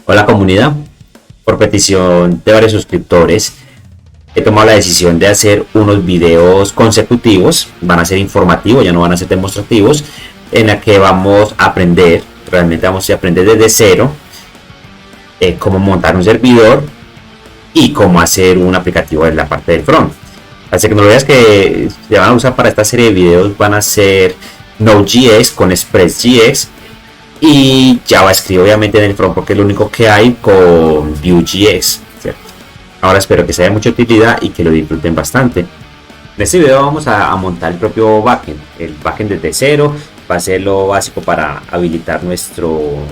Hola comunidad, por petición de varios suscriptores he tomado la decisión de hacer unos videos consecutivos, van a ser informativos, ya no van a ser demostrativos, en la que vamos a aprender, realmente vamos a aprender desde cero, cómo montar un servidor y cómo hacer un aplicativo en la parte del front. Las tecnologías que se van a usar para esta serie de videos van a ser Node.js con ExpressJS y JavaScript obviamente en el front porque es lo único que hay con Vue.js, ¿cierto? Ahora espero que sea de mucha utilidad y que lo disfruten bastante. En este video vamos a montar el propio backend, el backend desde cero. Va a ser lo básico para habilitar nuestro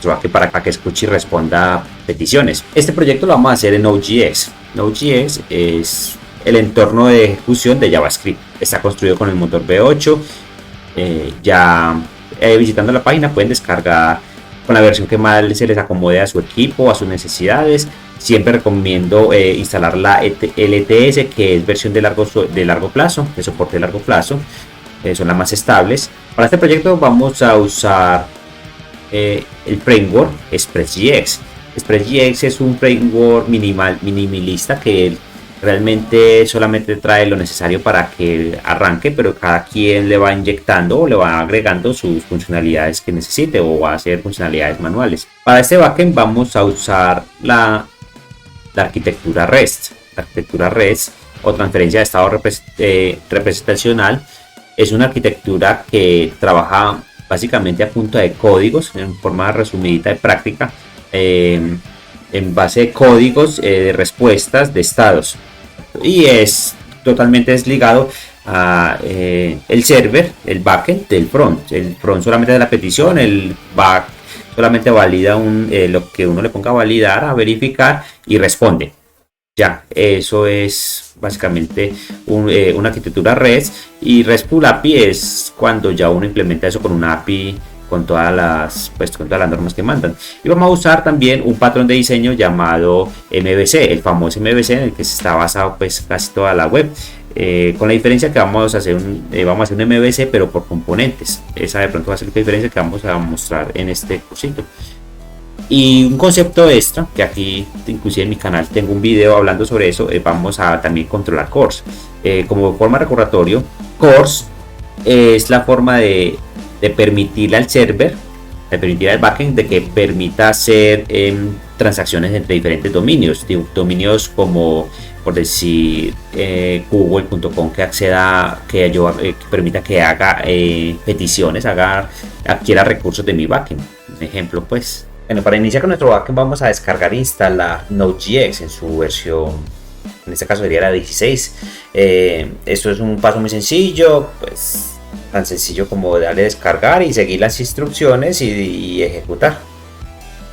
backend para que escuche y responda peticiones. Este proyecto lo vamos a hacer en Node.js. Node.js es el entorno de ejecución de JavaScript. Está construido con el motor V8. Visitando la página pueden descargar con la versión que más se les acomode a su equipo, a sus necesidades. Siempre recomiendo instalar la LTS, que es versión de largo plazo, de soporte de largo plazo. Son las más estables. Para este proyecto vamos a usar el framework ExpressJS. ExpressJS es un framework minimalista que realmente solamente trae lo necesario para que arranque, pero cada quien le va inyectando o le va agregando sus funcionalidades que necesite o va a hacer funcionalidades manuales. Para este backend vamos a usar la arquitectura REST. La arquitectura REST o transferencia de estado representacional es una arquitectura que trabaja básicamente a punta de códigos en forma resumidita y práctica, en base de códigos de respuestas de estados, y es totalmente desligado a el server, el backend del front. El front solamente de la petición, el back solamente valida lo que uno le ponga a validar, a verificar y responde. Ya, eso es básicamente una arquitectura REST, y RESTful API es cuando ya uno implementa eso con una API con todas las normas que mandan. Y vamos a usar también un patrón de diseño llamado MVC, el famoso MVC en el que se está basado pues casi toda la web, con la diferencia que vamos a hacer un MVC pero por componentes. Esa de pronto va a ser la diferencia que vamos a mostrar en este cursito. Y un concepto extra, que aquí inclusive en mi canal tengo un video hablando sobre eso, vamos a también controlar CORS. Como forma recordatorio, CORS es la forma de permitirle al server, de permitir al backend de que permita hacer transacciones entre diferentes dominios. Dominios como, por decir, google.com, que permita que haga peticiones, adquiera recursos de mi backend. Un ejemplo, pues. Bueno, para iniciar con nuestro backend vamos a descargar e instalar Node.js en su versión, en este caso sería la 16. Esto es un paso muy sencillo, pues tan sencillo como darle a descargar y seguir las instrucciones y ejecutar.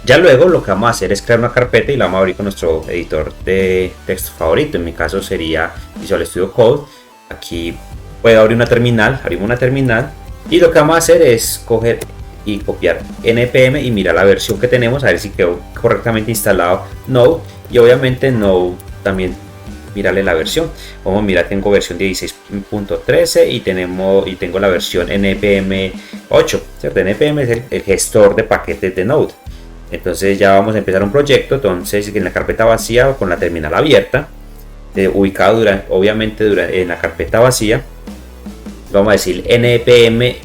Ya luego lo que vamos a hacer es crear una carpeta y la vamos a abrir con nuestro editor de texto favorito. En mi caso sería Visual Studio Code. Aquí puedo abrir una terminal, abrimos una terminal, y lo que vamos a hacer es coger y copiar npm y mirar la versión que tenemos, a ver si quedó correctamente instalado Node, y obviamente Node también mirarle la versión. Vamos a mirar, tengo versión 16.13 y tengo la versión npm 8, ¿cierto? npm es el gestor de paquetes de Node. Entonces ya vamos a empezar un proyecto. Entonces en la carpeta vacía, con la terminal abierta, ubicado obviamente en la carpeta vacía, vamos a decir npm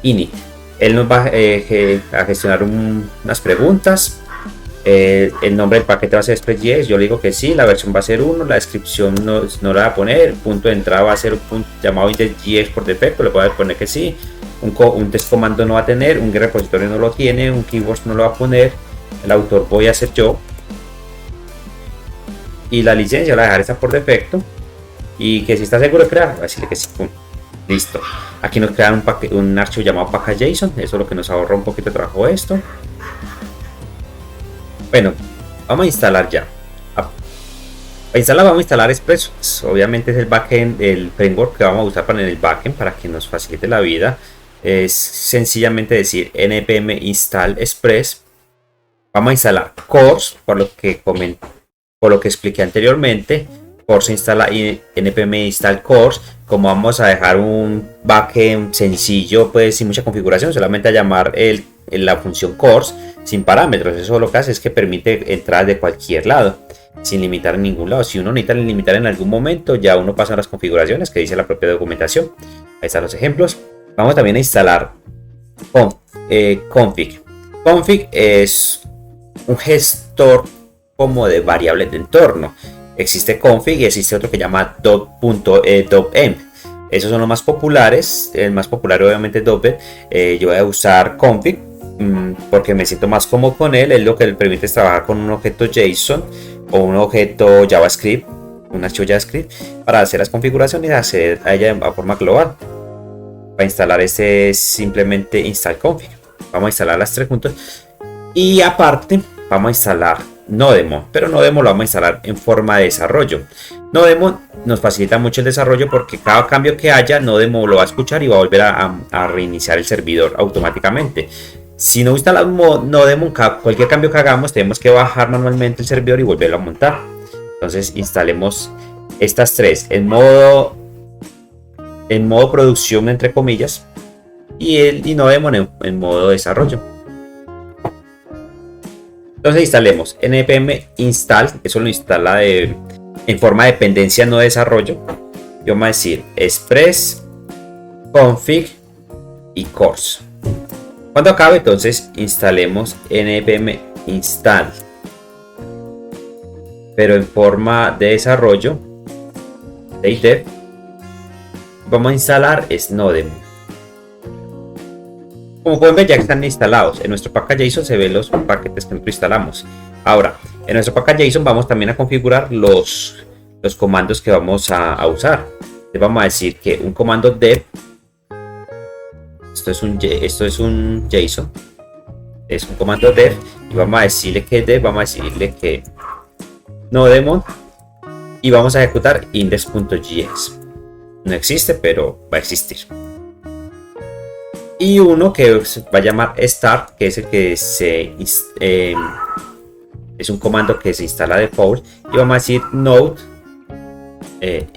init. Él nos va a gestionar unas preguntas. El nombre del paquete va a ser ExpressJS, yo le digo que sí, la versión va a ser 1, la descripción no la va a poner, el punto de entrada va a ser un punto llamado index.js por defecto, le voy a poner que sí, un test comando no va a tener, un repositorio no lo tiene, un keywords no lo va a poner, el autor voy a ser yo, y la licencia la voy a dejar esta por defecto, y que si está seguro de crear, voy a decirle que sí, pum. Listo. Aquí nos queda un archivo llamado package.json. Eso es lo que nos ahorra un poquito de trabajo esto. Bueno, vamos a instalar ya. Para instalar vamos a instalar Express. Obviamente es el backend, el framework que vamos a usar para el backend para que nos facilite la vida. Es sencillamente decir npm install express. Vamos a instalar CORS, por lo que expliqué anteriormente. CORS instala npm install CORS. Como vamos a dejar un backend sencillo, pues sin mucha configuración, solamente a llamar en la función CORS sin parámetros. Eso lo que hace es que permite entradas de cualquier lado, sin limitar en ningún lado. Si uno necesita limitar en algún momento, ya uno pasa a las configuraciones que dice la propia documentación. Ahí están los ejemplos. Vamos también a instalar config. Config es un gestor como de variables de entorno. Existe config y existe otro que llama doc.env. Esos son los más populares. El más popular obviamente es doc. Yo voy a usar config porque me siento más cómodo con él. Es lo que le permite trabajar con un objeto JSON o un objeto JavaScript, un archivo JavaScript, para hacer las configuraciones y acceder a ella de forma global. Para instalar este, simplemente install config. Vamos a instalar las tres juntas y aparte vamos a instalar Nodemon, pero Nodemon lo vamos a instalar en forma de desarrollo. Nodemon nos facilita mucho el desarrollo porque cada cambio que haya, Nodemon lo va a escuchar y va a volver a reiniciar el servidor automáticamente. Si no instalamos Nodemon, cualquier cambio que hagamos tenemos que bajar manualmente el servidor y volverlo a montar. Entonces instalemos estas tres en modo producción entre comillas y Nodemon en modo desarrollo. Entonces instalemos npm install, eso lo instala en forma de dependencia no desarrollo. Y vamos a decir express config y CORS. Cuando acabe, entonces instalemos npm install, pero en forma de desarrollo de dev. Vamos a instalar Nodemon. Como pueden ver, ya están instalados. En nuestro package.json se ven los paquetes que nosotros instalamos. Ahora, en nuestro package.json vamos también a configurar los comandos que vamos a usar. Les vamos a decir que un comando dev, esto es un JSON, es un comando dev, y vamos a decirle que dev, vamos a decirle que Nodemon, y vamos a ejecutar index.js. No existe, pero va a existir. Y uno que va a llamar start, que es el que es un comando que se instala de default, y vamos a decir node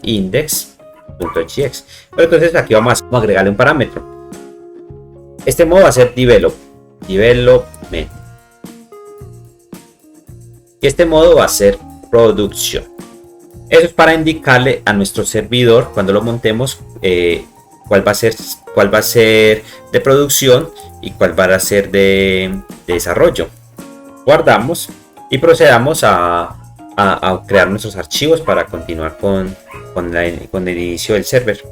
index.js. Pero entonces aquí vamos a agregarle un parámetro. Este modo va a ser development, y este modo va a ser producción. Eso es para indicarle a nuestro servidor cuando lo montemos cuál va a ser de producción y cuál va a ser de desarrollo. Guardamos y procedamos a crear nuestros archivos para continuar con el inicio del server.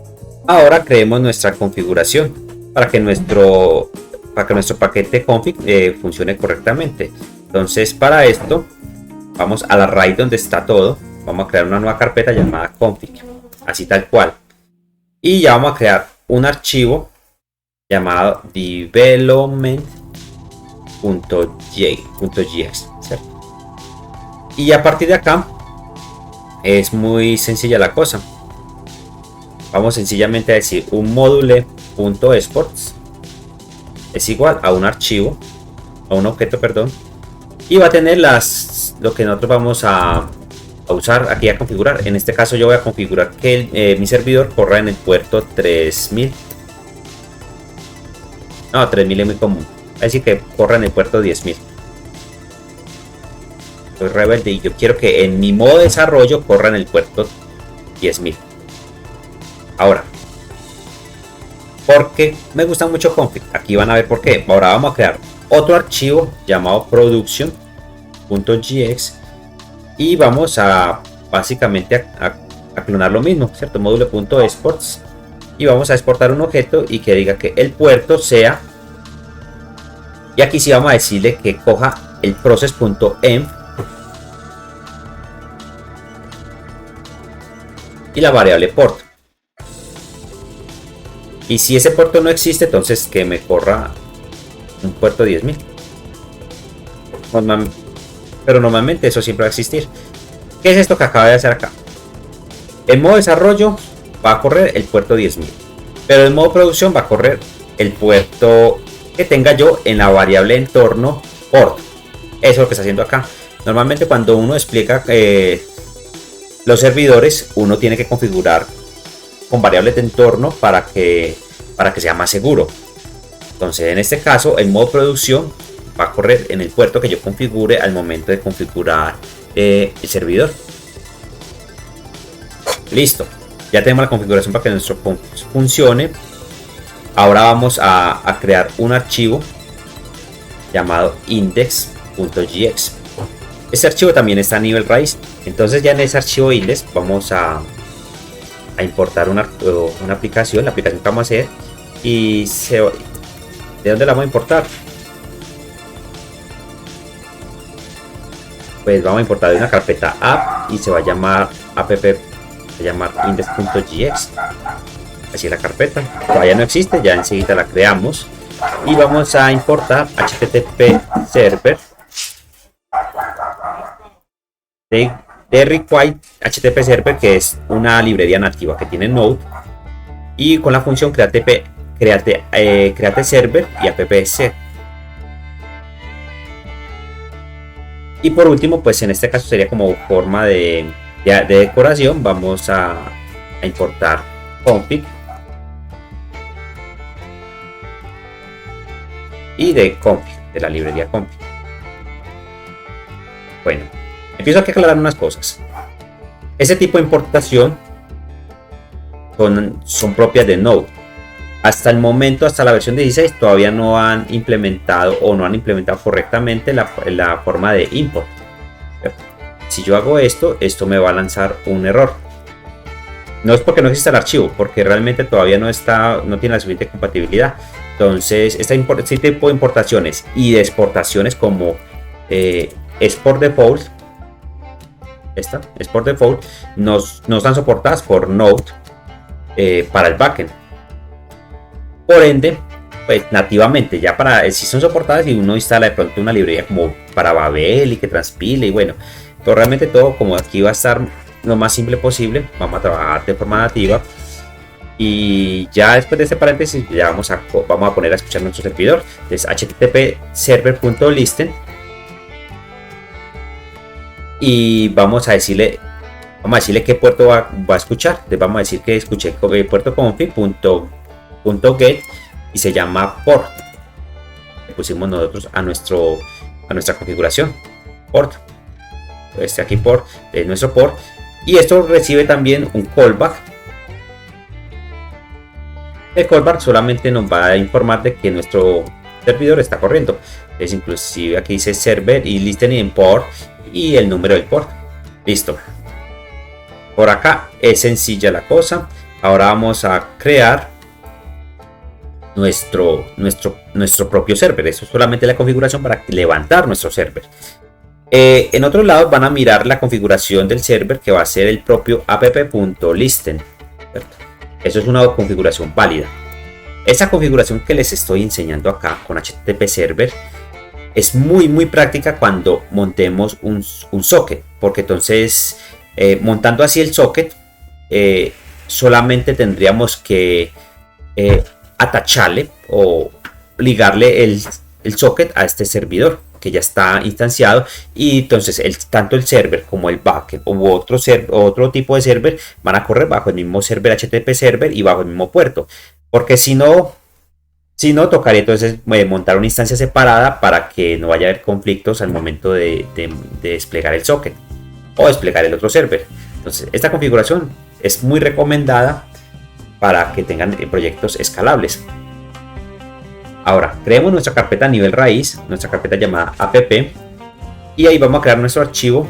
Ahora creemos nuestra configuración para que nuestro paquete config funcione correctamente. Entonces, para esto vamos a la raíz donde está todo. Vamos a crear una nueva carpeta llamada config, así tal cual, y ya vamos a crear un archivo llamado development.js, ¿cierto? Y a partir de acá es muy sencilla la cosa. Vamos sencillamente a decir un module.exports es igual a un archivo, a un objeto, perdón, y va a tener lo que nosotros vamos a usar aquí a configurar. En este caso yo voy a configurar que mi servidor corra en el puerto 3000. No, 3000 es muy común, así que corra en el puerto 10000. Soy rebelde y yo quiero que en mi modo de desarrollo corra en el puerto 10000. Ahora, porque me gusta mucho config, aquí van a ver por qué. Ahora vamos a crear otro archivo llamado production.js y vamos a básicamente a clonar lo mismo, ¿cierto? Module.exports, y vamos a exportar un objeto y que diga que el puerto sea, y aquí sí vamos a decirle que coja el process.env y la variable port. Y si ese puerto no existe, entonces que me corra un puerto 10000. Pero normalmente eso siempre va a existir. ¿Qué es esto que acaba de hacer acá? En modo desarrollo va a correr el puerto 10000, pero en modo producción va a correr el puerto que tenga yo en la variable entorno port. Eso es lo que está haciendo acá. Normalmente cuando uno explica los servidores, uno tiene que configurar con variables de entorno para que sea más seguro. Entonces en este caso el modo producción va a correr en el puerto que yo configure al momento de configurar el servidor. Listo, ya tenemos la configuración para que nuestro funcione. Ahora vamos a crear un archivo llamado index.jx. Este archivo también está a nivel raíz. Entonces ya en ese archivo index vamos a importar una aplicación, la aplicación que vamos a hacer. Y ¿de dónde la vamos a importar? Pues vamos a importar de una carpeta app y se va a llamar index.jx. Así es la carpeta. Todavía no existe, ya enseguida la creamos. Y vamos a importar http server de require http server, que es una librería nativa que tiene Node, y con la función create server y appc. Y por último, pues en este caso sería como forma de decoración, vamos a importar config y de config, de la librería config. Bueno, empiezo a aclarar unas cosas. Ese tipo de importación son propias de Node. Hasta el momento, hasta la versión 16, todavía no han implementado correctamente la forma de import. Si yo hago esto me va a lanzar un error. No es porque no exista el archivo, porque realmente todavía no tiene la suficiente compatibilidad. Entonces, este tipo de importaciones y de exportaciones como export default, export default, no están soportadas por Node para el backend. Por ende, pues nativamente ya si son soportadas y uno instala de pronto una librería como para Babel y que transpile y bueno, pero realmente todo como aquí va a estar lo más simple posible. Vamos a trabajar de forma nativa y ya después de este paréntesis ya vamos a poner a escuchar nuestro servidor. Entonces http server.listen y vamos a decirle qué puerto va a escuchar. Entonces vamos a decir que escuché puerto config.get y se llama port. Le pusimos nosotros a nuestra configuración port. Aquí port es nuestro port y esto recibe también un callback. El callback solamente nos va a informar de que nuestro servidor está corriendo. Es inclusive aquí dice server y listening port y el número del port. Listo. Por acá es sencilla la cosa. Ahora vamos a crear nuestro propio server. Eso es solamente la configuración para levantar nuestro server. En otros lados van a mirar la configuración del server, que va a ser el propio app.listen. Eso es una configuración válida. Esa configuración que les estoy enseñando acá con HTTP server es muy práctica cuando montemos un socket, porque entonces montando así el socket solamente tendríamos que atacharle o ligarle el socket a este servidor que ya está instanciado, y entonces tanto el server como el backend u otro tipo de server van a correr bajo el mismo server HTTP server y bajo el mismo puerto, porque si no tocaría entonces montar una instancia separada para que no vaya a haber conflictos al momento de desplegar el socket o desplegar el otro server. Entonces esta configuración es muy recomendada para que tengan proyectos escalables. Ahora, creemos nuestra carpeta a nivel raíz, nuestra carpeta llamada app, y ahí vamos a crear nuestro archivo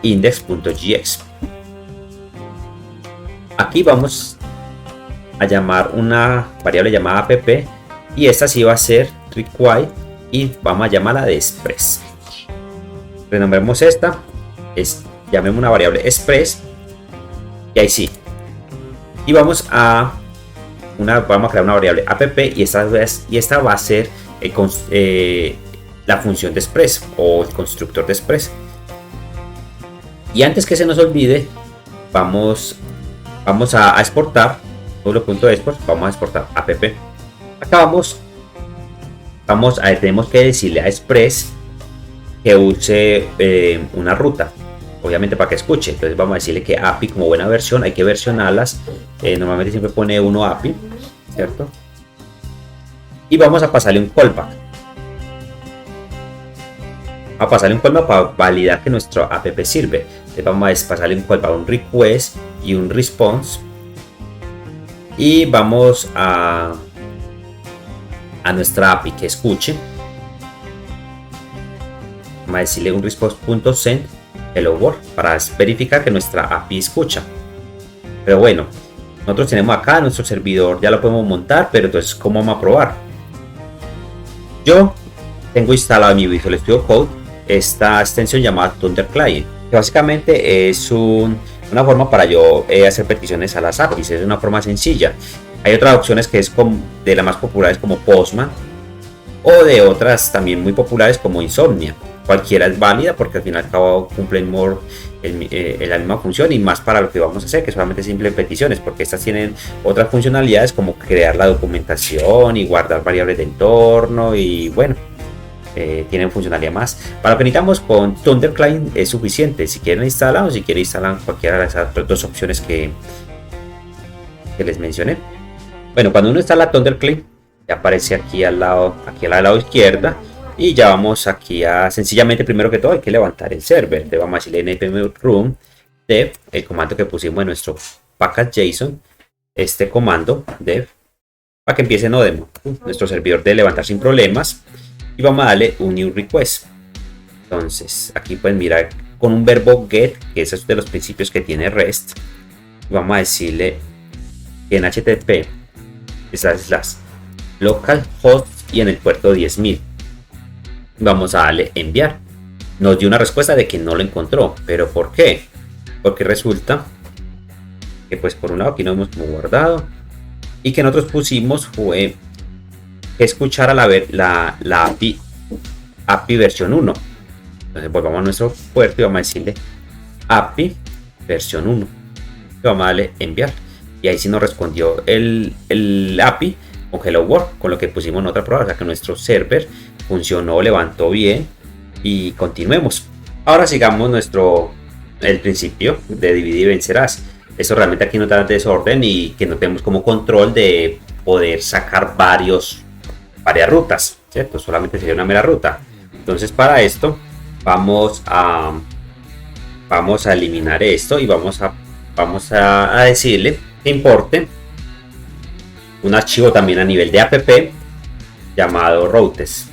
index.jx. Aquí vamos a llamar una variable llamada app y esta sí va a ser require y vamos a llamarla de express. Renombremos esta, llamemos una variable express y ahí sí. Y vamos a crear una variable app y esta va a ser la función de express o el constructor de express. Y antes que se nos olvide, vamos a exportar .export, vamos a exportar app. Acá tenemos que decirle a express que use una ruta, obviamente para que escuche. Entonces vamos a decirle que API, como buena versión, hay que versionarlas. Normalmente siempre pone 1 API, ¿cierto? y vamos a pasarle un callback. A pasarle un callback para validar que nuestro app sirve. Entonces vamos a pasarle un callback, un request y un response, y vamos a nuestra API que escuche. Vamos a decirle un response.send hello world para verificar que nuestra API escucha. Pero bueno, nosotros tenemos acá nuestro servidor, ya lo podemos montar, pero entonces ¿cómo vamos a probar? Yo tengo instalado en mi Visual Studio Code esta extensión llamada Thunder Client, que básicamente es una forma para yo hacer peticiones a las APIs. Es una forma sencilla. Hay otras opciones que es de las más populares como Postman, o de otras también muy populares como Insomnia. Cualquiera es válida porque al final y al cabo cumplen la misma función, y más para lo que vamos a hacer, que solamente simples peticiones, porque estas tienen otras funcionalidades como crear la documentación y guardar variables de entorno, y bueno, tienen funcionalidad más. Para lo que necesitamos con Thunder Client es suficiente. Si quieren instalar, o si quieren instalar cualquiera de esas dos opciones que les mencioné. Bueno, cuando uno instala Thunder Client, ya aparece aquí al lado izquierda, y ya vamos aquí a, sencillamente, primero que todo hay que levantar el server. Le vamos a decirle npm run dev, el comando que pusimos en nuestro package.json, este comando dev, para que empiece Nodemo, nuestro servidor de levantar sin problemas, y vamos a darle un new request. Entonces aquí pueden mirar con un verbo get, que es de los principios que tiene REST. Vamos a decirle que en HTTP // localhost y en el puerto 10.000. Vamos a darle enviar. Nos dio una respuesta de que no lo encontró. ¿Pero por qué? Porque resulta que, pues, por un lado aquí no hemos guardado, y que nosotros pusimos fue escuchar a la API versión 1. Entonces volvamos a nuestro puerto y vamos a decirle API versión 1 y vamos a darle enviar, y ahí sí nos respondió el API con hello world, con lo que pusimos en otra prueba. O sea que nuestro server funcionó, levantó bien, y continuemos. Ahora sigamos el principio de dividir y vencerás. Eso realmente aquí no da desorden, y que no tenemos como control de poder sacar varias rutas, ¿cierto? Solamente sería una mera ruta. Entonces para esto vamos a eliminar esto, y vamos a decirle que importe un archivo también a nivel de app llamado routes.js.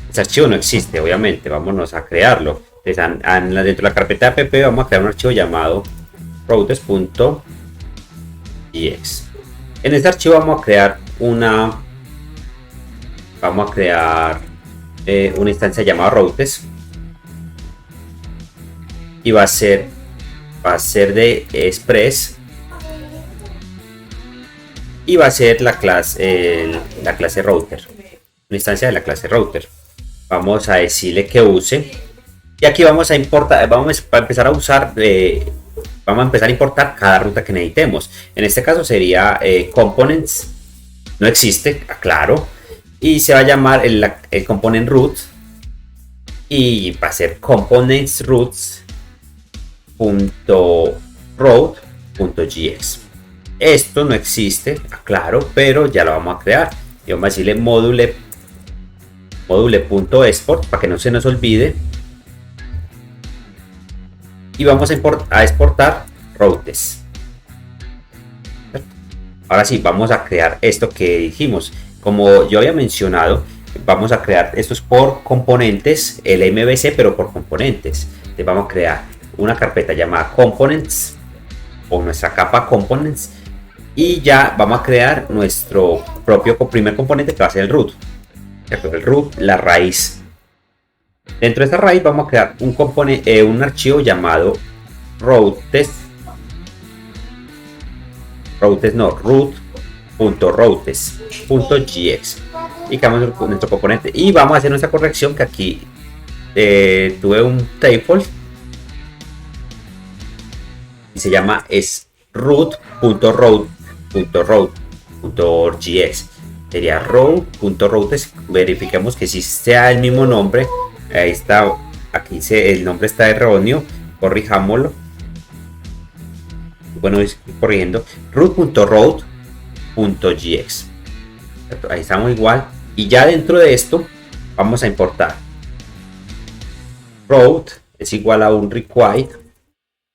Este archivo no existe, obviamente. Vámonos a crearlo. Entonces, dentro de la carpeta app vamos a crear un archivo llamado routes.js. En este archivo vamos a crear una instancia llamada routes, y va a ser de express, y va a ser la clase router, una instancia de la clase router. Vamos a decirle que use, y aquí vamos a importar, vamos a empezar a importar cada ruta que necesitemos. En este caso sería components, no existe, aclaro, y se va a llamar el component root, y va a ser components routes.route.js. Esto no existe, aclaro, pero ya lo vamos a crear, y vamos a decirle module.export para que no se nos olvide, y vamos a exportar routes. Ahora sí, vamos a crear esto que dijimos. Como yo había mencionado, vamos a crear estos por componentes, el MVC, pero por componentes. Entonces vamos a crear una carpeta llamada components, o nuestra capa components, y ya vamos a crear nuestro propio primer componente, que va a ser el root. El root, la raíz. Dentro de esta raíz vamos a crear un archivo llamado routes.routes, y creamos nuestro componente, y vamos a hacer nuestra corrección, que aquí tuve un table y se llama root.route.js. Sería route.routes. Verifiquemos que si sea el mismo nombre. Ahí está, aquí el nombre está erróneo, corrijámoslo. Bueno, corrigiendo root.route, .gx. Ahí estamos igual. Y ya dentro de esto vamos a importar route es igual a un require,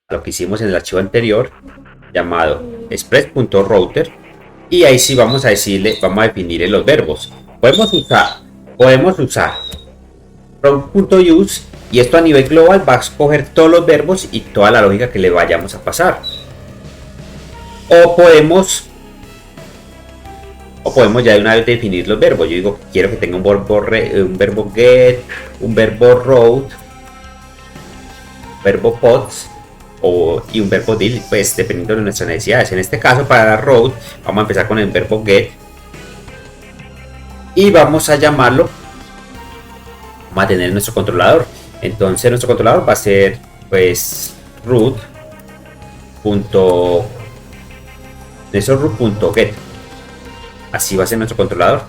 a lo que hicimos en el archivo anterior, llamado express.router. Y ahí sí vamos a decirle, vamos a definir los verbos. Podemos usar route.use, y esto a nivel global va a escoger todos los verbos y toda la lógica que le vayamos a pasar. O podemos ya de una vez definir los verbos. Yo digo, quiero que tenga un verbo get, un verbo route, verbo pods y un verbo deal, pues dependiendo de nuestras necesidades. En este caso, para la route vamos a empezar con el verbo get y vamos a llamarlo, vamos a tener nuestro controlador. Entonces nuestro controlador va a ser pues root.get. Así va a ser nuestro controlador.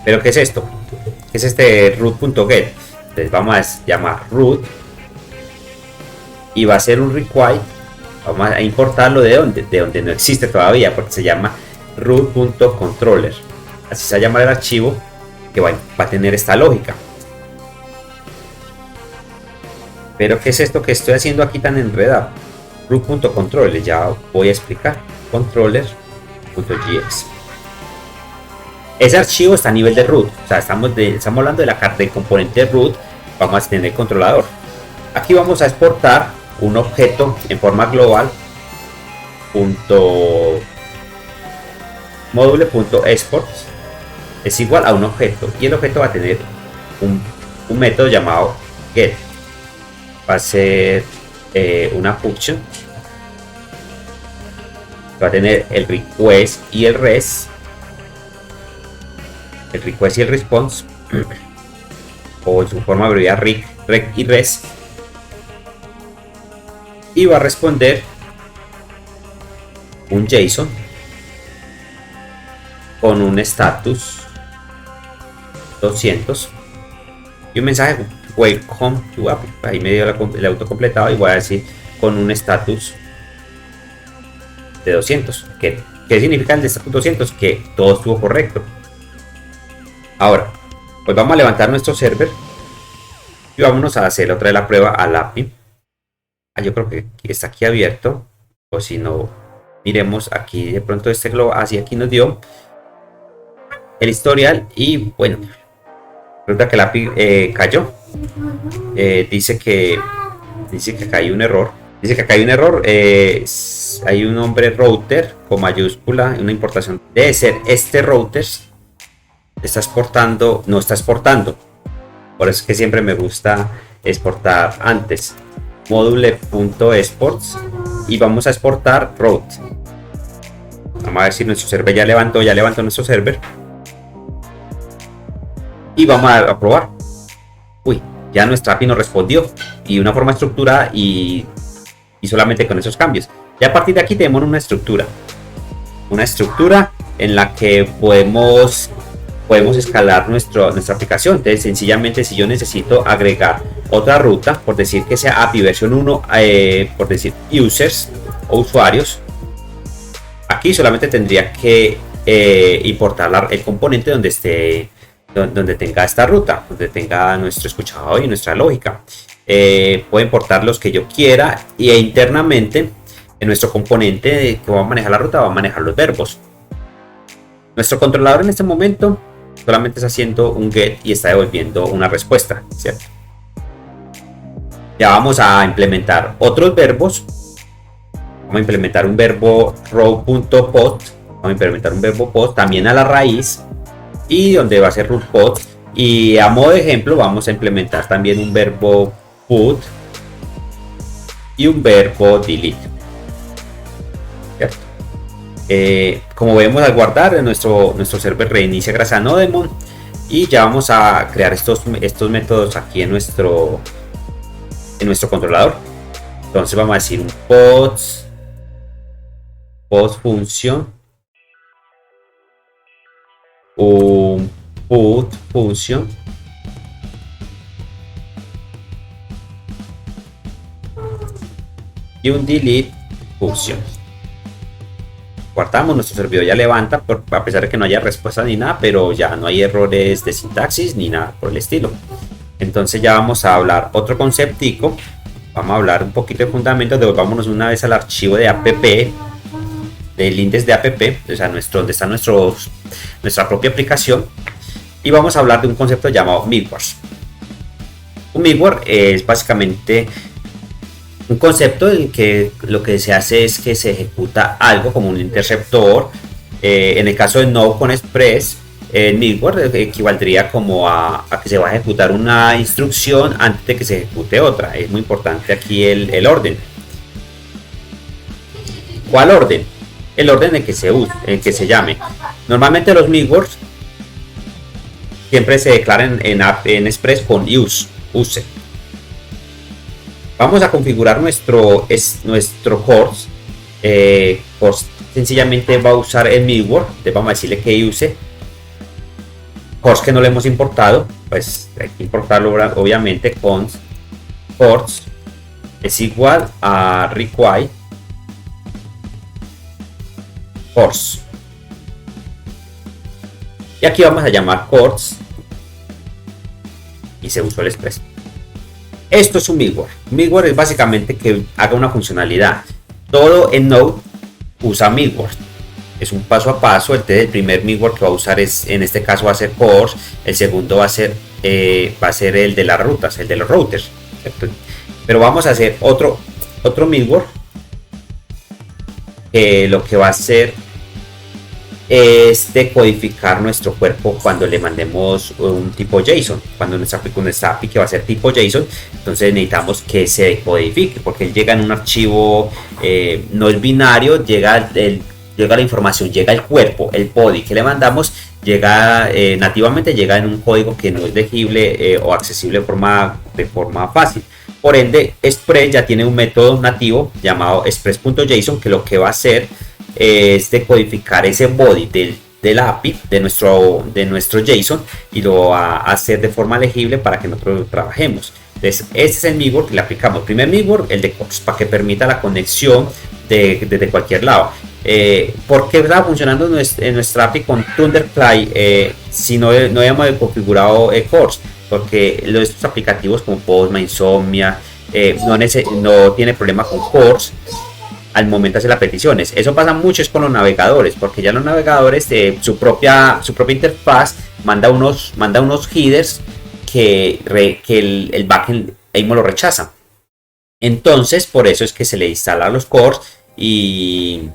Pero ¿qué es esto? ¿Qué es este root.get? Entonces vamos a llamar root y va a ser un require. Vamos a importarlo de donde no existe todavía, porque se llama root.controller. Así se llama el archivo que va a tener esta lógica. Pero ¿qué es esto que estoy haciendo aquí tan enredado? Root.controller, ya voy a explicar. Controller.gx. Ese archivo está a nivel de root, o sea, estamos hablando de la carta de componente root. Vamos a tener controlador. Aquí vamos a exportar un objeto en forma global, module.export es igual a un objeto, y el objeto va a tener un método llamado get. Va a ser una function, va a tener el request y el res, el request y el response, o en su forma abreviada rec y res, y va a responder un JSON con un status 200 y un mensaje welcome to app. Ahí me dio el autocompletado y voy a decir con un status de 200. ¿Qué significa el de status 200? Que todo estuvo correcto. Ahora, pues vamos a levantar nuestro server y vámonos a hacer otra vez la prueba al API. Yo creo que está aquí abierto, o si no, miremos aquí de pronto este globo. Así aquí nos dio el historial y bueno, resulta que el API cayó. Dice que acá hay un error. Hay un nombre router con mayúscula, una importación. Debe ser este router. Está exportando, no está exportando. Por eso es que siempre me gusta exportar antes. Module.exports y vamos a exportar route. Vamos a ver si nuestro server ya levantó nuestro server. Y vamos a probar. Uy, ya nuestra API nos respondió y de una forma estructurada y solamente con esos cambios. Ya a partir de aquí tenemos una estructura en la que podemos escalar nuestra aplicación. Entonces, sencillamente, si yo necesito agregar otra ruta, por decir que sea API versión 1, por decir users o usuarios, aquí solamente tendría que importar el componente donde tenga esta ruta, donde tenga nuestro escuchador y nuestra lógica. Puedo importar los que yo quiera e internamente en nuestro componente que va a manejar la ruta va a manejar los verbos. Nuestro controlador en este momento solamente está haciendo un get y está devolviendo una respuesta, ¿cierto? Ya vamos a implementar otros verbos. Vamos a implementar un verbo row.pod. Vamos a implementar un verbo pod también a la raíz y donde va a ser root pod. Y a modo de ejemplo vamos a implementar también un verbo put y un verbo delete, ¿cierto? Como vemos, al guardar nuestro server reinicia gracias a Nodemon y ya vamos a crear estos métodos aquí en nuestro controlador. Entonces vamos a decir un pods function, un put function y un delete function. guardamos, nuestro servidor ya levanta, a pesar de que no haya respuesta ni nada, pero ya no hay errores de sintaxis ni nada por el estilo. Entonces ya vamos a hablar otro conceptico, vamos a hablar un poquito de fundamentos, devolvámonos una vez al archivo de app, del índice de app, o sea, donde está nuestra propia aplicación, y vamos a hablar de un concepto llamado middleware. Un middleware es básicamente un concepto en que lo que se hace es que se ejecuta algo como un interceptor. En el caso de Node con Express, el middleware equivaldría como a que se va a ejecutar una instrucción antes de que se ejecute otra. Es muy importante aquí el orden. ¿Cuál orden? El orden en que se llame. Normalmente los middlewares siempre se declaran en Express con use. Vamos a configurar nuestro course. Course sencillamente va a usar el middleware. Entonces vamos a decirle que use. Course que no le hemos importado, pues hay que importarlo obviamente con course es igual a require course. Y aquí vamos a llamar course y se usó el express. Esto es un middleware. Middleware es básicamente que haga una funcionalidad. Todo en Node usa middleware. Es un paso a paso. El primer middleware que va a usar en este caso va a ser course. El segundo va a ser el de las rutas, el de los routers, ¿cierto? Pero vamos a hacer otro middleware que lo que va a hacer es decodificar nuestro cuerpo cuando le mandemos un tipo JSON. Cuando nuestra API que va a ser tipo JSON, entonces necesitamos que se decodifique, porque él llega en un archivo no es binario, llega la información, llega el cuerpo, el body que le mandamos, llega nativamente llega en un código que no es legible o accesible de forma fácil. Por ende, Express ya tiene un método nativo llamado express.json que lo que va a hacer es decodificar ese body del API de nuestro JSON y lo va a hacer de forma legible para que nosotros trabajemos. Entonces, este es el middleware que le aplicamos. Primer middleware, el de course, para que permita la conexión desde cualquier lado. ¿Por qué estaba funcionando en nuestra API con Thunderfly si no habíamos configurado course? Porque estos aplicativos como Postman, Insomnia no tiene problema con course al momento de hacer las peticiones. Eso pasa mucho es con los navegadores, porque ya los navegadores su propia interfaz manda unos headers que el backend ahí me lo rechaza. Entonces por eso es que se le instala los cores y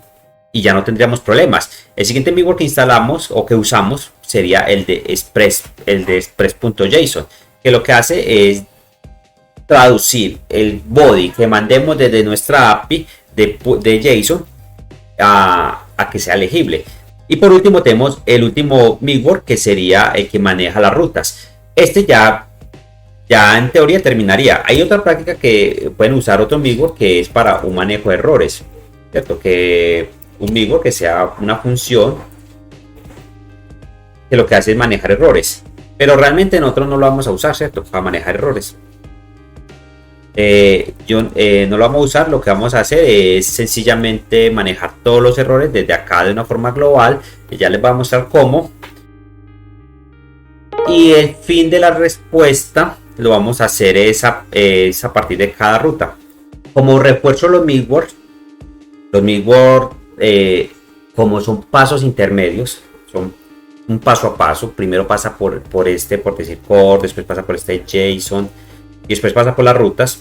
ya no tendríamos problemas. El siguiente middleware que instalamos o que usamos sería el de express.json, que lo que hace es traducir el body que mandemos desde nuestra API de JSON a que sea legible. Y por último tenemos el último middleware, que sería el que maneja las rutas. Este ya en teoría terminaría. Hay otra práctica que pueden usar otro middleware que es para un manejo de errores, ¿cierto? Que un middleware que sea una función que lo que hace es manejar errores, pero realmente nosotros no lo vamos a usar, ¿cierto? Para manejar errores. No lo vamos a usar. Lo que vamos a hacer es sencillamente manejar todos los errores desde acá de una forma global, que ya les voy a mostrar cómo, y el fin de la respuesta lo vamos a hacer es a partir de cada ruta. Como refuerzo, los middleware como son pasos intermedios, son un paso a paso. Primero pasa por decir core, después pasa por este JSON y después pasa por las rutas.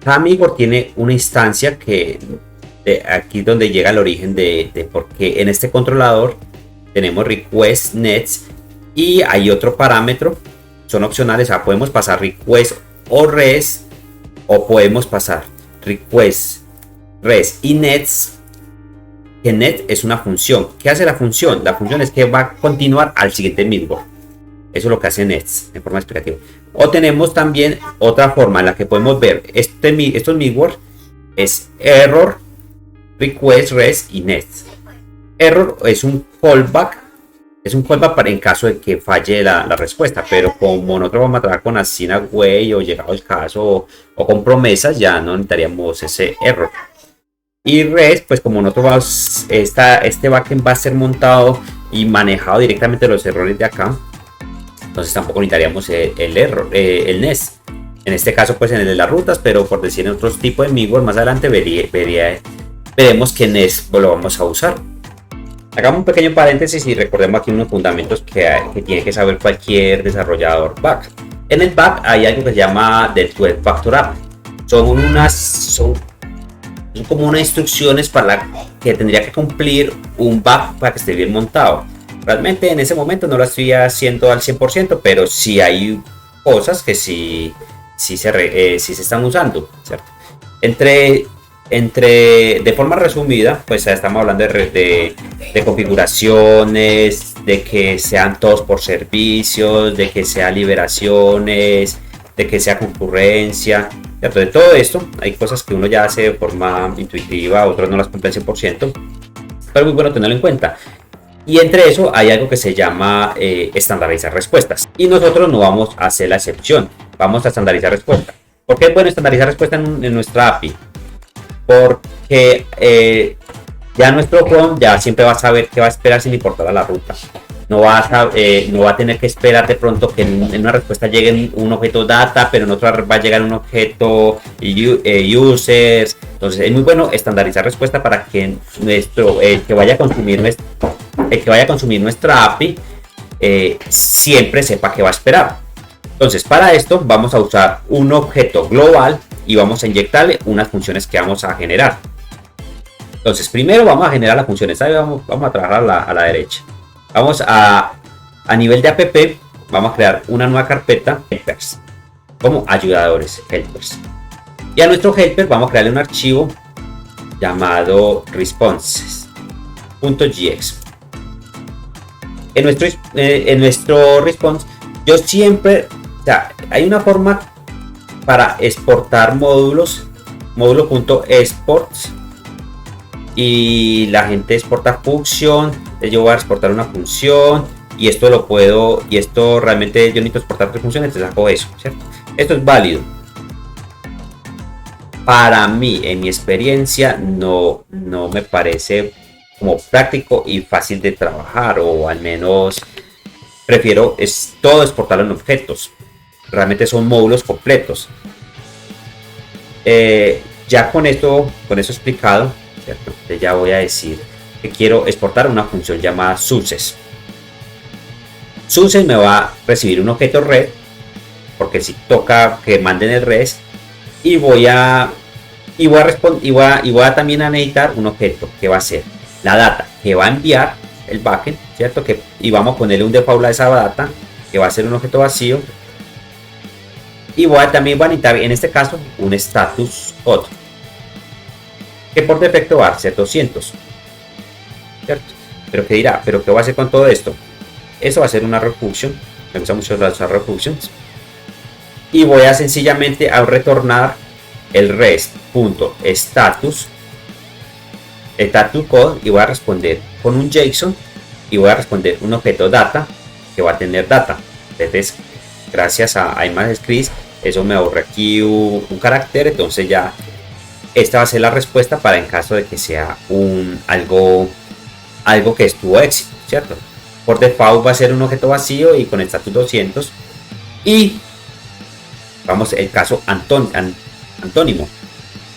Cada middleware tiene una instancia que aquí donde llega el origen de porque en este controlador tenemos request nets y hay otro parámetro, son opcionales. Podemos pasar request o res, o podemos pasar request, res y nets. Que net es una función. ¿Qué hace la función? La función es que va a continuar al siguiente middleware. Eso es lo que hace nets en forma explicativa. O tenemos también otra forma en la que podemos ver estos middleware es error, request, res y nets. Error es un callback. Es un callback para en caso de que falle la respuesta, pero como nosotros vamos a trabajar con assign away o llegado el caso o con promesas, ya no necesitaríamos ese error. Y REST, pues como nosotros vamos, este backend va a ser montado y manejado directamente los errores de acá, entonces tampoco necesitaríamos el NES. En este caso, pues en el de las rutas, pero por decir en otros tipos de middleware más adelante veremos que NES lo vamos a usar. Hagamos un pequeño paréntesis y recordemos aquí unos fundamentos que tiene que saber cualquier desarrollador back. En el back hay algo que se llama del 12 Factor App. Son como unas instrucciones que tendría que cumplir un back para que esté bien montado. Realmente en ese momento no lo estoy haciendo al 100%, pero sí hay cosas que sí se están usando, ¿cierto? De forma resumida, pues estamos hablando de configuraciones, de que sean todos por servicios, de que sea liberaciones, de que sea concurrencia, ¿cierto? De todo esto hay cosas que uno ya hace de forma intuitiva, otros no las cumple al 100%, pero muy bueno tenerlo en cuenta. Y entre eso hay algo que se llama estandarizar respuestas. Y nosotros no vamos a hacer la excepción. Vamos a estandarizar respuestas. ¿Por qué es bueno estandarizar respuesta en nuestra API? Porque ya nuestro clone ya siempre va a saber qué va a esperar sin importar a la ruta. No va a tener que esperar de pronto que en una respuesta llegue un objeto data, pero en otra va a llegar un objeto users. Entonces es muy bueno estandarizar respuesta para que el que vaya a consumir nuestra API siempre sepa qué va a esperar. Entonces para esto vamos a usar un objeto global y vamos a inyectarle unas funciones que vamos a generar. Entonces primero vamos a generar las funciones. Vamos a trabajar a la derecha. Vamos a nivel de app, vamos a crear una nueva carpeta helpers como ayudadores helpers. Y a nuestro helper vamos a crearle un archivo llamado responses.jx. En nuestro response, yo siempre, hay una forma para exportar módulos, módulo.exports, y la gente exporta función. Yo voy a exportar una función y esto realmente yo necesito exportar 3 funciones, entonces hago eso, ¿cierto? Esto es válido. Para mí, en mi experiencia, no me parece como práctico y fácil de trabajar, o al menos prefiero todo exportarlo en objetos. Realmente son módulos completos. Ya con eso explicado, ¿cierto? Ya voy a decir que quiero exportar una función llamada success. Success me va a recibir un objeto red, porque si toca que manden el res, y voy a también a necesitar un objeto que va a ser la data que va a enviar el backend, ¿cierto? Y vamos a ponerle un default a esa data que va a ser un objeto vacío, y también voy a necesitar en este caso un status otro que por defecto va a ser 200, ¿cierto? Pero que dirá, ¿pero qué va a hacer con todo esto? Eso va a ser una error function. Me gusta mucho las error functions. Y voy a sencillamente a retornar el rest.status code, y voy a responder con un JSON, y voy a responder un objeto data que va a tener data. Entonces, gracias a IMAXscript, eso me ahorra aquí un carácter. Entonces ya esta va a ser la respuesta para en caso de que sea algo que estuvo éxito, ¿cierto? Por default va a ser un objeto vacío y con status 200. Y vamos, el caso antónimo,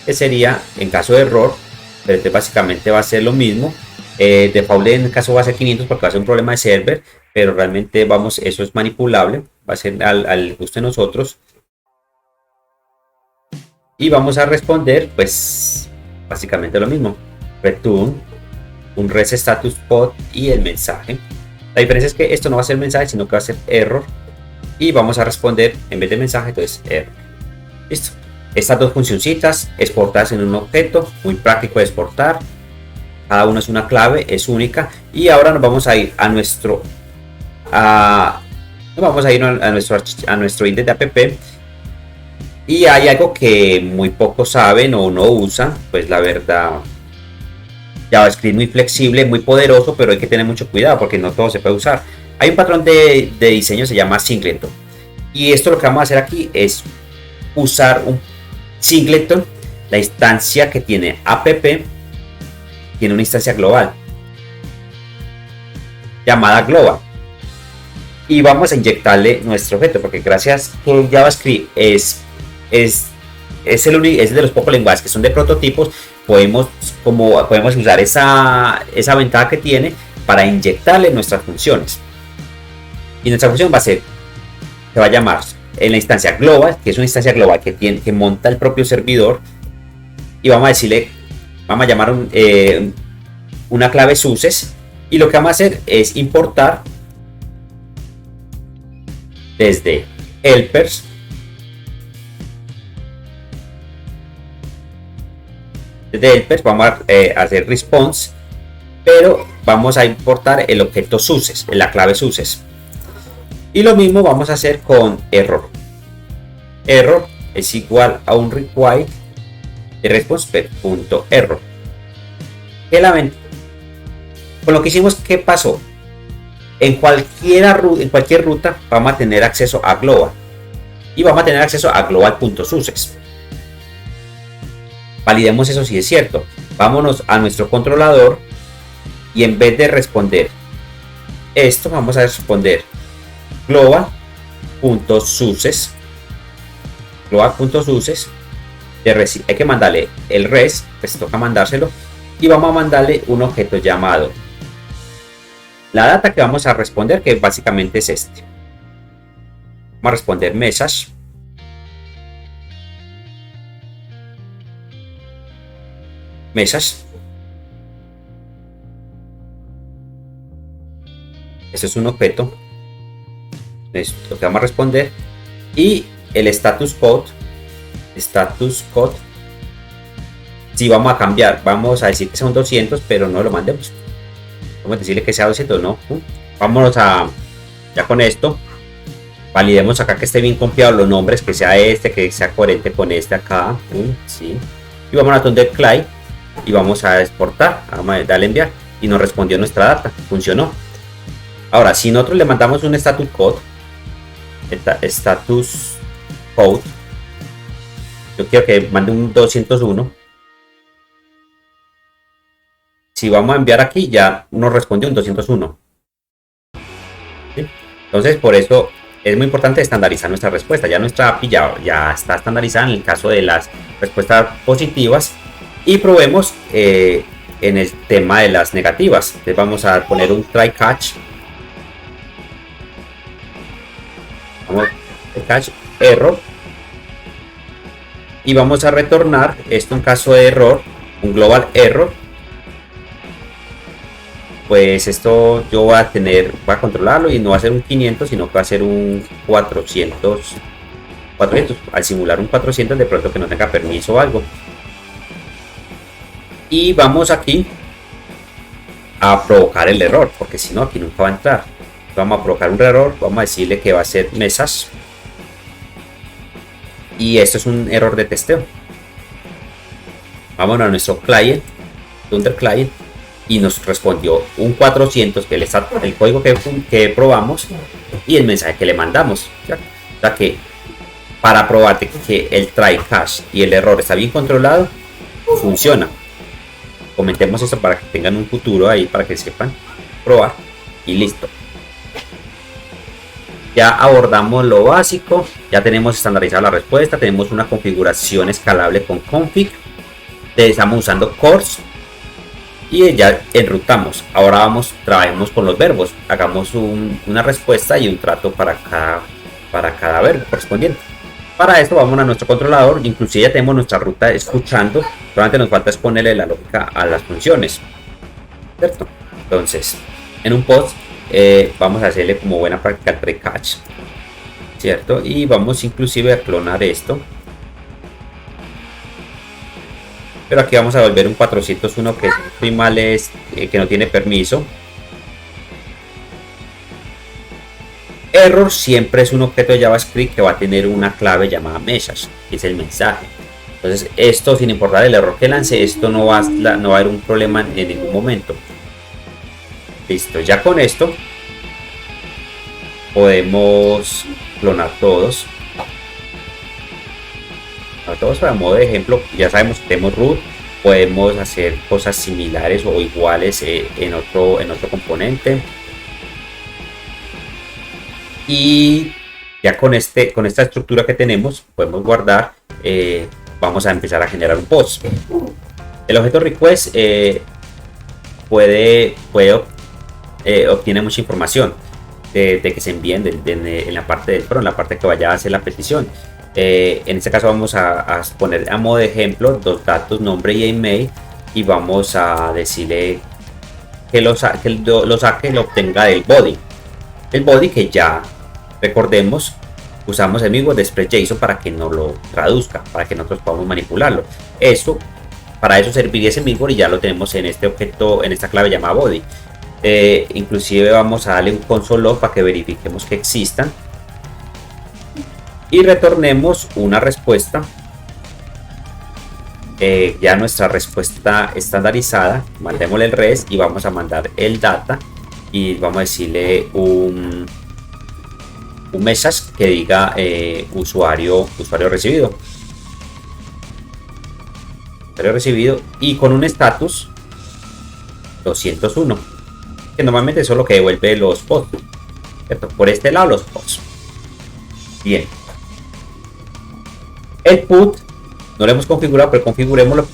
que sería en caso de error, pero este básicamente va a ser lo mismo. Default en el caso va a ser 500 porque va a ser un problema de server, pero realmente eso es manipulable, va a ser al gusto de nosotros. Y vamos a responder pues básicamente lo mismo, return un res status pod y el mensaje. La diferencia es que esto no va a ser mensaje, sino que va a ser error, y vamos a responder en vez de mensaje, entonces error. Listo. Estas dos funcioncitas exportadas en un objeto, muy práctico de exportar. Cada una es una clave, es única. Y ahora nos vamos a ir a nuestro index de app. Y hay algo que muy pocos saben o no usan, pues la verdad, JavaScript muy flexible, muy poderoso, pero hay que tener mucho cuidado porque no todo se puede usar. Hay un patrón de diseño, se llama singleton. Y esto lo que vamos a hacer aquí es usar un singleton, la instancia que tiene app, tiene una instancia global llamada global, y vamos a inyectarle nuestro objeto, porque gracias que JavaScript es de los pocos lenguajes que son de prototipos, podemos usar esa ventaja que tiene para inyectarle nuestras funciones. Y nuestra función se va a llamar en la instancia global, que es una instancia global que monta el propio servidor, y vamos a llamar una clave success, y lo que vamos a hacer es importar desde helpers vamos a hacer response, pero vamos a importar el objeto success, la clave success. Y lo mismo vamos a hacer con error. Error es igual a un require de response.error. Con lo que hicimos, ¿qué pasó? En cualquier ruta vamos a tener acceso a global, y vamos a tener acceso a global.success. Validemos eso si es cierto. Vámonos a nuestro controlador, y en vez de responder esto, vamos a responder global.success. Hay que mandarle el res, pues toca mandárselo, y vamos a mandarle un objeto llamado la data que vamos a responder, que básicamente es este. Vamos a responder message. Eso es un objeto. Esto lo que vamos a responder. Y el status code. Si vamos a cambiar, vamos a decir que son 200, pero no lo mandemos. Vamos a decirle que sea 200, no. Vámonos ya con esto. Validemos acá que esté bien confiado los nombres, que sea que sea coherente con este acá. Sí. Y vamos a Thunder Clay y vamos a exportar. Vamos a darle enviar y nos respondió nuestra data. Funcionó. Ahora, si nosotros le mandamos un status code, yo quiero que mande un 201. Si vamos a enviar aquí, ya nos respondió un 201. ¿Sí? Entonces, por eso es muy importante estandarizar nuestra respuesta. Ya nuestra API ya está estandarizada en el caso de las respuestas positivas. Y probemos en el tema de las negativas. Entonces vamos a poner un try catch. Catch error. Y vamos a retornar esto en caso de error, un global error. Pues esto yo voy a controlarlo, y no va a ser un 500, sino que va a ser un 400 al simular un 400, de pronto que no tenga permiso o algo. Y vamos aquí a provocar el error, porque si no, aquí nunca va a entrar. Vamos a provocar un error, vamos a decirle que va a ser message, y esto es un error de testeo. Vamos a nuestro client, Thunder Client, y nos respondió un 400, que el código que probamos y el mensaje que le mandamos. O sea que para probar que el try catch y el error está bien controlado, funciona. Comentemos eso para que tengan un futuro ahí, para que sepan probar, y listo. Ya abordamos lo básico, ya tenemos estandarizada la respuesta, tenemos una configuración escalable con config, estamos usando cores y ya enrutamos. Ahora trabajemos con los verbos, hagamos una respuesta y un trato para cada verbo correspondiente. Para esto vamos a nuestro controlador, inclusive ya tenemos nuestra ruta escuchando, solamente nos falta es ponerle la lógica a las funciones, ¿cierto? Entonces, en un post vamos a hacerle como buena práctica el pre-catch, ¿cierto? Y vamos inclusive a clonar esto. Pero aquí vamos a volver un 401 que primal es que no tiene permiso. Error siempre es un objeto de JavaScript que va a tener una clave llamada message, que es el mensaje. Entonces esto, sin importar el error que lance, esto no va a haber un problema en ningún momento. Listo, ya con esto podemos clonar todos. A todos para modo de ejemplo, ya sabemos que tenemos root, podemos hacer cosas similares o iguales en otro componente. Y ya con esta estructura que tenemos podemos guardar. Vamos a empezar a generar un post. El objeto request obtiene mucha información de que se envíen en la parte del front, en la parte que vaya a hacer la petición. En este caso vamos a poner a modo de ejemplo dos datos, nombre y email, y vamos a decirle que lo obtenga del body. El body que ya recordemos usamos el mismo de express.json para que nos lo traduzca, para que nosotros podamos manipularlo. Para eso serviría ese mismo y ya lo tenemos en este objeto, en esta clave llamada body. Inclusive vamos a darle un console log para que verifiquemos que existan y retornemos una respuesta, ya nuestra respuesta estandarizada. Mandémosle el res y vamos a mandar el data y vamos a decirle un message que diga usuario recibido, y con un status 201, que normalmente eso es lo que devuelve los posts, ¿cierto? Por este lado los posts. Bien, el put no lo hemos configurado, pero configurémoslo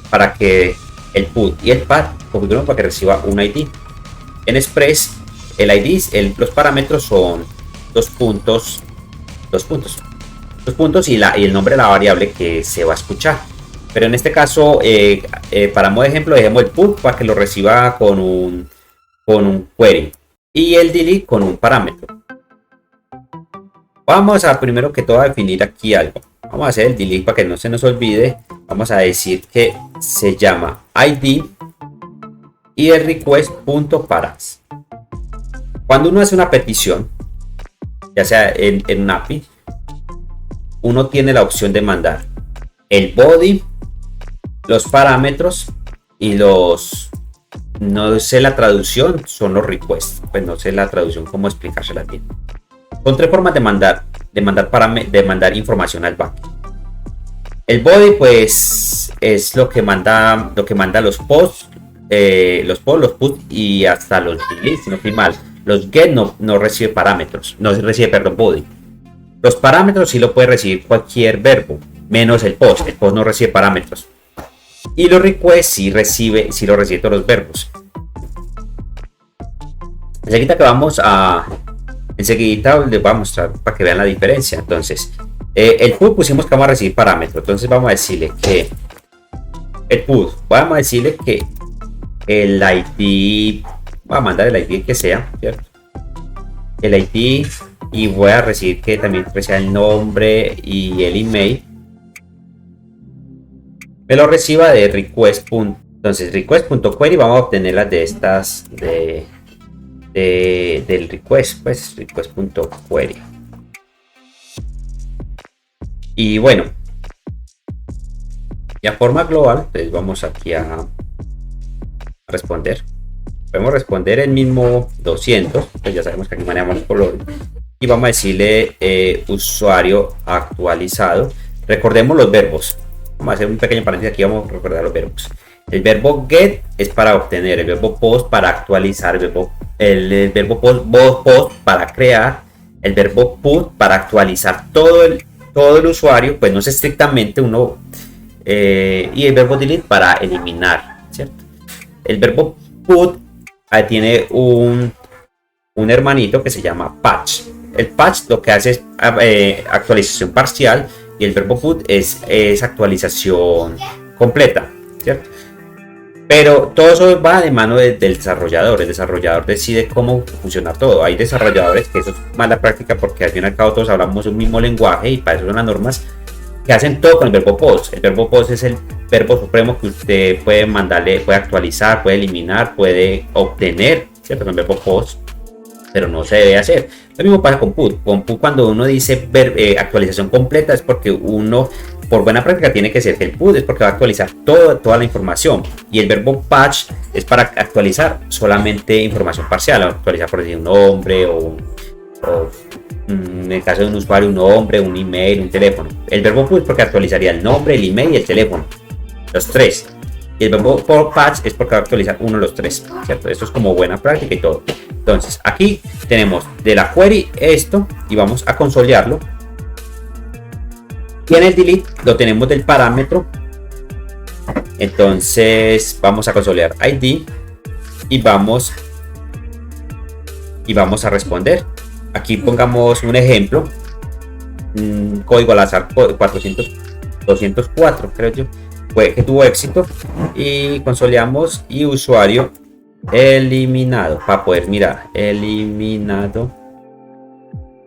para que el put y el pad configuremos para que reciba un ID. En Express el ID, los parámetros son dos puntos y el nombre de la variable que se va a escuchar. Pero en este caso, para modo de ejemplo, dejemos el put para que lo reciba con un query y el delete con un parámetro. Vamos a primero que todo a definir aquí algo. Vamos a hacer el delete para que no se nos olvide. Vamos a decir que se llama ID y el request.params. Cuando uno hace una petición, ya sea en un API, uno tiene la opción de mandar el body, los parámetros y no sé la traducción, son los requests. Pues no sé la traducción, cómo explicárselas bien. Son tres formas de mandar información al back. El body pues es lo que manda los posts, los puts y hasta los deletes, si no estoy mal. Los get no recibe parámetros, no recibe, perdón, body. Los parámetros sí lo puede recibir cualquier verbo, menos el post. El post no recibe parámetros. Y los requests sí lo recibe todos los verbos. Enseguida les voy a mostrar para que vean la diferencia. Entonces, el put pusimos que vamos a recibir parámetros. Entonces vamos a decirle que el put, vamos a decirle que el ID, voy a mandar el ID que sea, ¿cierto? El ID, y voy a recibir que también sea el nombre y el email. Me lo reciba de request. Entonces request.query, vamos a obtener las de estas del request, pues request.query. Y bueno, ya forma global, pues vamos aquí a responder. Podemos responder el mismo 200, pues ya sabemos que aquí manejamos los colores. Y vamos a decirle usuario actualizado. Recordemos los verbos. Vamos a hacer un pequeño paréntesis aquí, vamos a recordar los verbos. El verbo get es para obtener, el verbo post para actualizar, el verbo post para crear, el verbo put para actualizar todo el usuario, pues no es estrictamente uno, y el verbo delete para eliminar, ¿cierto? El verbo put tiene un hermanito que se llama patch. El patch lo que hace es actualización parcial y el verbo put es actualización completa, ¿cierto? Pero todo eso va de mano del desarrollador. El desarrollador decide cómo funciona todo. Hay desarrolladores que eso es mala práctica porque al fin y al cabo todos hablamos un mismo lenguaje y para eso son las normas, que hacen todo con el verbo post. El verbo post es el verbo supremo que usted puede mandarle, puede actualizar, puede eliminar, puede obtener, ¿cierto? Con el verbo post, pero no se debe hacer. Lo mismo pasa con put. Con put, cuando uno dice actualización completa, es porque uno, por buena práctica, tiene que ser que el put es porque va a actualizar toda la información. Y el verbo patch es para actualizar solamente información parcial, actualizar por decir un nombre o en el caso de un usuario, un nombre, un email, un teléfono. El verbo put es porque actualizaría el nombre, el email y el teléfono, los tres. Y el verbo por patch es porque va a actualizar uno de los tres, ¿cierto? Esto es como buena práctica y todo. Entonces, aquí tenemos de la query esto y vamos a consolearlo. Y en el delete lo tenemos del parámetro. Entonces, vamos a consolear ID y vamos a responder. Aquí pongamos un ejemplo. Código al azar 204, creo yo. Fue que tuvo éxito y consoleamos y usuario eliminado para poder mirar eliminado,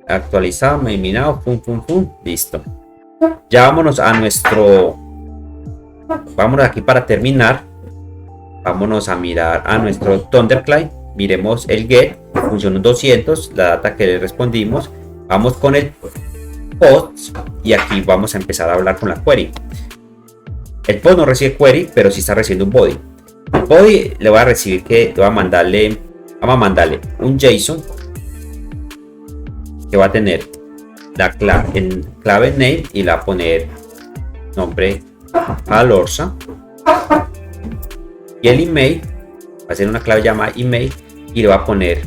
actualizado, eliminado, listo. Ya vámonos a vámonos aquí para terminar. Vámonos a mirar a nuestro Thunderclient. Miremos el get, función 200, la data que le respondimos. Vamos con el post y aquí vamos a empezar a hablar con la query. El post no recibe query, pero sí está recibiendo un body. El body le voy a recibir que vamos a mandarle un JSON que va a tener la clave name y le va a poner nombre Alorza. Y el email va a ser una clave llamada email y le va a poner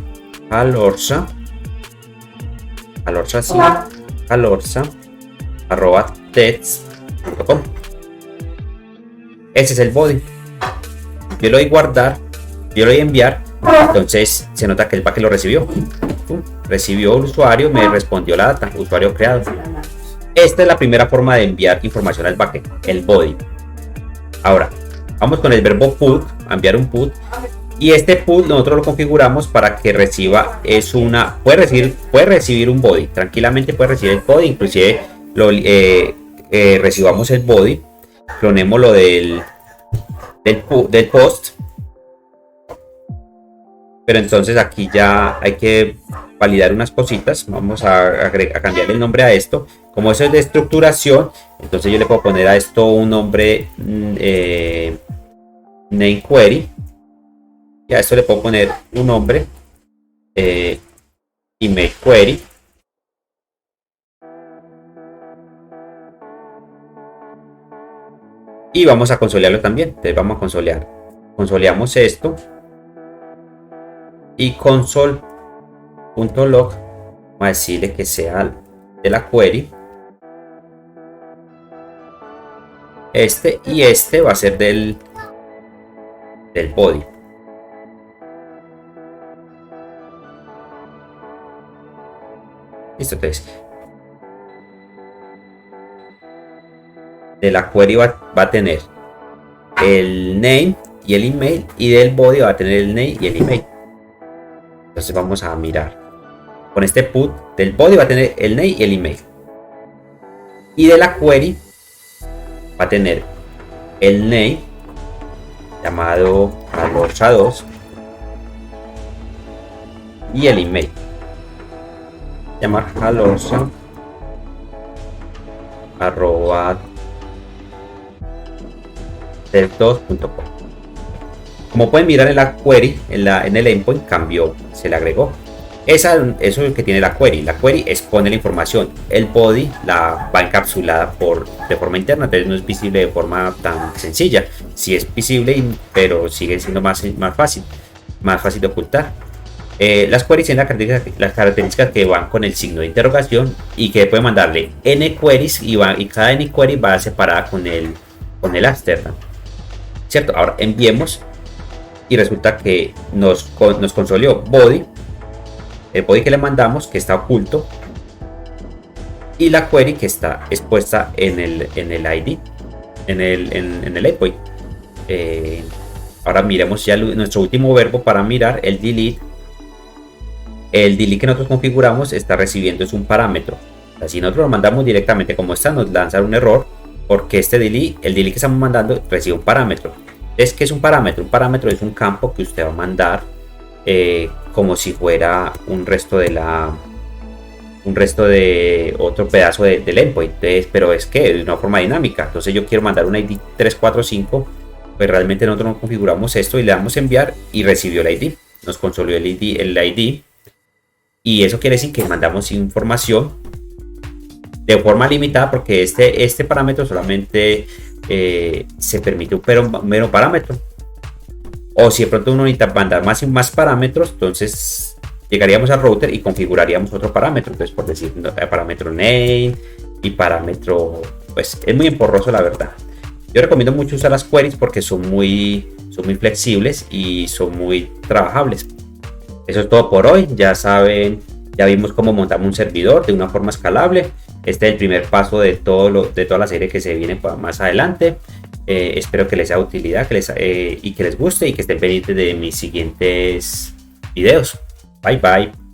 Alorza @text.com. Ese es el body. Yo lo doy guardar, yo lo doy enviar. Entonces se nota que el backend lo recibió. Recibió el usuario, me respondió la data, usuario creado. Esta es la primera forma de enviar información al backend, el body. Ahora, vamos con el verbo put, enviar un put. Y este put nosotros lo configuramos para que reciba, puede recibir un body. Tranquilamente puede recibir el body, inclusive recibamos el body. Clonemos lo del post, pero entonces aquí ya hay que validar unas cositas. Vamos a cambiar el nombre a esto. Como eso es de estructuración, entonces yo le puedo poner a esto un nombre name query, y a esto le puedo poner un nombre email query. Y vamos a consolearlo también. Entonces vamos a consoleamos esto y console.log, vamos a decirle que sea de la query y este va a ser del body. Listo. Entonces de la query va a tener el name y el email, y del body va a tener el name y el email. Entonces vamos a mirar con este put. Del body va a tener el name y el email, y de la query va a tener el name llamado Alorza2 y el email llamar Alorza @2.com. Como pueden mirar en la query, en el endpoint cambió, se le agregó. Eso es lo que tiene la query. La query expone la información. El body la va encapsulada de forma interna, entonces no es visible de forma tan sencilla. Sí es visible, pero sigue siendo más fácil de ocultar. Las queries tienen las características que van con el signo de interrogación y que pueden mandarle n queries y cada n query va separada con el Amsterdam, ¿cierto? Ahora enviemos y resulta que nos consoleó body, el body que le mandamos que está oculto, y la query que está expuesta en el ID, en el endpoint. Ahora miremos ya nuestro último verbo para mirar el delete. El delete que nosotros configuramos está recibiendo es un parámetro. Si nosotros lo mandamos directamente como está, nos lanza un error porque el delete que estamos mandando recibe un parámetro. ¿Es que es un parámetro? Un parámetro es un campo que usted va a mandar como si fuera un resto de otro pedazo del endpoint. Entonces, pero es que de una forma dinámica. Entonces yo quiero mandar un ID 345, pues realmente nosotros no configuramos esto y le damos enviar y recibió el ID. Nos consoleó el ID. Y eso quiere decir que mandamos información de forma limitada, porque este parámetro solamente se permite un mero parámetro. O si de pronto uno necesita mandar más parámetros, entonces llegaríamos al router y configuraríamos otro parámetro. Entonces, por decir, parámetro name y parámetro, pues es muy emporroso la verdad. Yo recomiendo mucho usar las queries porque son muy flexibles y son muy trabajables. Eso es todo por hoy. Ya saben, ya vimos cómo montamos un servidor de una forma escalable. Este es el primer paso de toda la serie que se viene más adelante. Espero que les sea de utilidad y que les guste y que estén pendientes de mis siguientes videos. Bye bye.